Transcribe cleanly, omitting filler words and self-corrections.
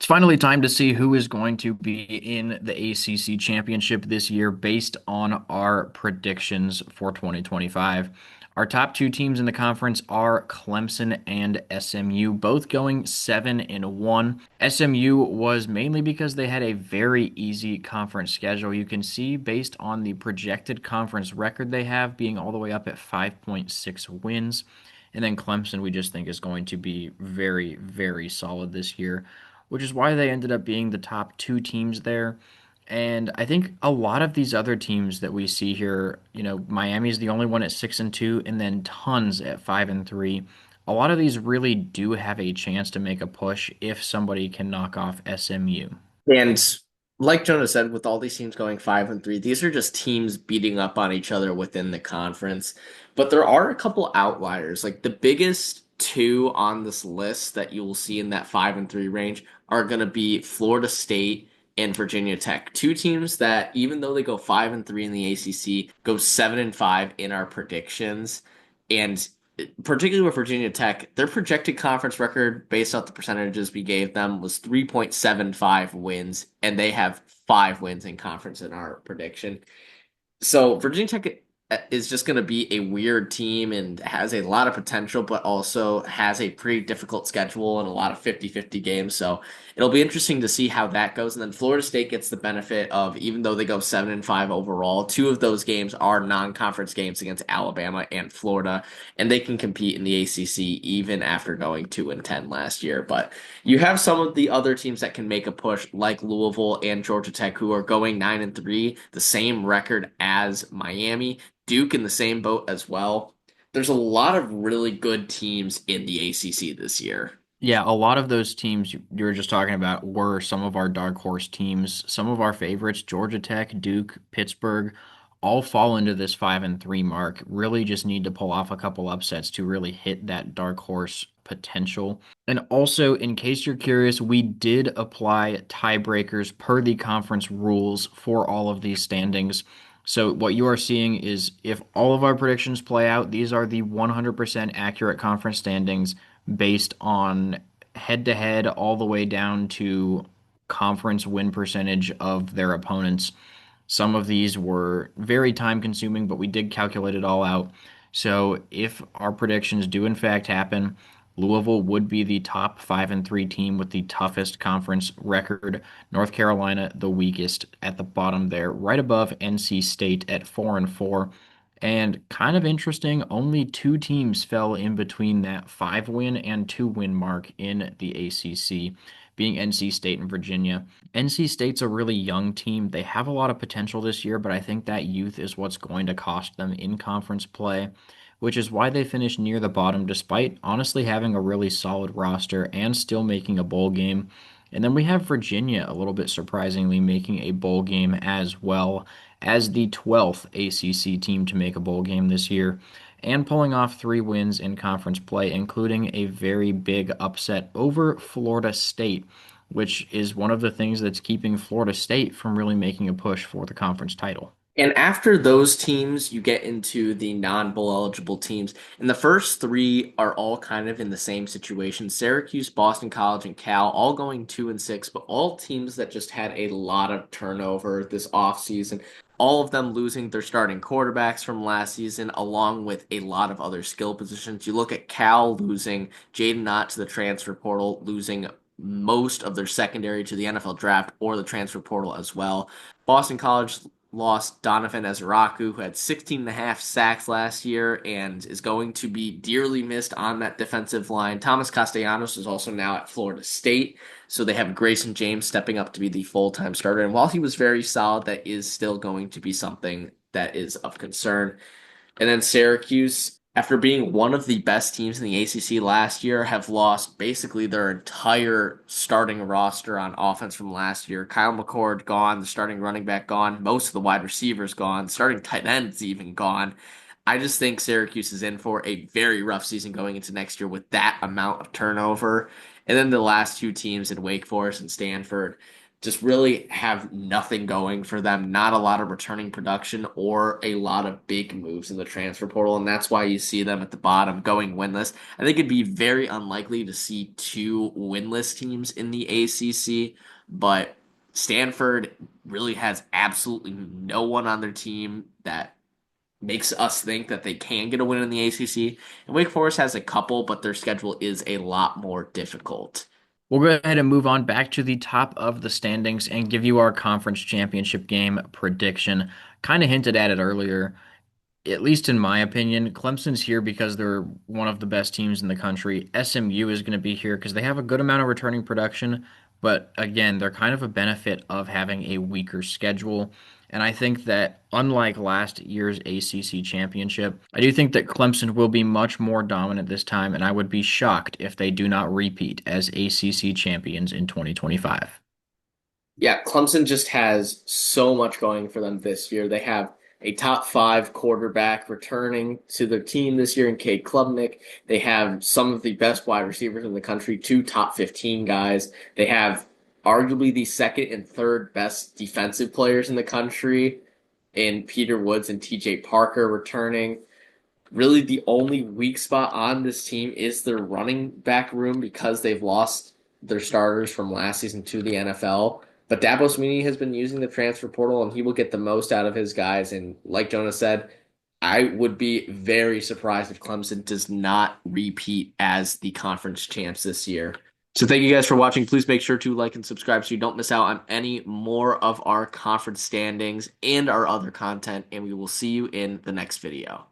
It's finally time to see who is going to be in the ACC championship this year based on our predictions for 2025. Our top two teams in the conference are Clemson and SMU, both going 7-1. SMU was mainly because they had a very easy conference schedule. You can see based on the projected conference record they have being all the way up at 5.6 wins. And then Clemson, we just think is going to be very, very solid this year, which is why they ended up being the top two teams there. And I think a lot of these other teams that we see here, Miami's the only one at 6-2, and then tons at 5-3. A lot of these really do have a chance to make a push if somebody can knock off SMU. And like Jonah said, with all these teams going 5-3, these are just teams beating up on each other within the conference. But there are a couple outliers. Like the biggest two on this list that you will see in that 5-3 range are going to be Florida State and Virginia Tech. Two teams that, even though they go 5-3 in the ACC, go 7-5 in our predictions. And particularly with Virginia Tech, their projected conference record based off the percentages we gave them was 3.75 wins, and they have 5 wins in conference in our prediction. So Virginia Tech is just going to be a weird team and has a lot of potential, but also has a pretty difficult schedule and a lot of 50-50 games. So it'll be interesting to see how that goes. And then Florida State gets the benefit of, even though they go 7-5 overall, two of those games are non-conference games against Alabama and Florida, and they can compete in the ACC even after going 2-10 last year. But you have some of the other teams that can make a push, like Louisville and Georgia Tech, who are going 9-3, the same record as Miami. Duke in the same boat as well. There's a lot of really good teams in the ACC this year. Yeah, a lot of those teams you were just talking about were some of our dark horse teams. Some of our favorites, Georgia Tech, Duke, Pittsburgh, all fall into this 5-3 mark. Really just need to pull off a couple upsets to really hit that dark horse potential. And also, in case you're curious, we did apply tiebreakers per the conference rules for all of these standings. So what you are seeing is if all of our predictions play out, these are the 100% accurate conference standings based on head to head all the way down to conference win percentage of their opponents. Some of these were very time consuming, but we did calculate it all out. So if our predictions do in fact happen, Louisville would be the top 5-3 team with the toughest conference record. North Carolina, the weakest at the bottom there, right above NC State at 4-4. And kind of interesting, only two teams fell in between that 5-win and 2-win mark in the ACC, being NC State and Virginia. NC State's a really young team. They have a lot of potential this year, but I think that youth is what's going to cost them in conference play, which is why they finished near the bottom despite honestly having a really solid roster and still making a bowl game. And then we have Virginia, a little bit surprisingly, making a bowl game as well as the 12th ACC team to make a bowl game this year, and pulling off 3 wins in conference play, including a very big upset over Florida State, which is one of the things that's keeping Florida State from really making a push for the conference title. And after those teams, you get into the non-bowl eligible teams. And the first three are all kind of in the same situation. Syracuse, Boston College, and Cal all going 2-6, but all teams that just had a lot of turnover this offseason. All of them losing their starting quarterbacks from last season, along with a lot of other skill positions. You look at Cal losing Jaden Ott to the transfer portal, losing most of their secondary to the NFL draft or the transfer portal as well. Boston College lost Donovan Ezraku, who had 16 and a half sacks last year and is going to be dearly missed on that defensive line. Thomas Castellanos is also now at Florida State, so they have Grayson James stepping up to be the full-time starter. And while he was very solid, that is still going to be something that is of concern. And then Syracuse, after being one of the best teams in the ACC last year, have lost basically their entire starting roster on offense from last year. Kyle McCord gone, the starting running back gone, most of the wide receivers gone, starting tight ends even gone. I just think Syracuse is in for a very rough season going into next year with that amount of turnover. And then the last two teams in Wake Forest and Stanford, just really have nothing going for them. Not a lot of returning production or a lot of big moves in the transfer portal, and that's why you see them at the bottom going winless. I think it'd be very unlikely to see two winless teams in the ACC, but Stanford really has absolutely no one on their team that makes us think that they can get a win in the ACC. And Wake Forest has a couple, but their schedule is a lot more difficult. We'll go ahead and move on back to the top of the standings and give you our conference championship game prediction. Kind of hinted at it earlier. At least in my opinion, Clemson's here because they're one of the best teams in the country. SMU is going to be here because they have a good amount of returning production, but again, they're kind of a benefit of having a weaker schedule. And I think that unlike last year's ACC championship, I do think that Clemson will be much more dominant this time, and I would be shocked if they do not repeat as ACC champions in 2025. Yeah, Clemson just has so much going for them this year. They have a top five quarterback returning to their team this year in Cade Klubnik. They have some of the best wide receivers in the country, two top 15 guys. They have arguably the second and third best defensive players in the country in Peter Woods and TJ Parker returning. Really, the only weak spot on this team is their running back room because they've lost their starters from last season to the NFL. But Dabo Swinney has been using the transfer portal, and he will get the most out of his guys. And like Jonah said, I would be very surprised if Clemson does not repeat as the conference champs this year. So thank you guys for watching. Please make sure to like and subscribe so you don't miss out on any more of our conference standings and our other content. And we will see you in the next video.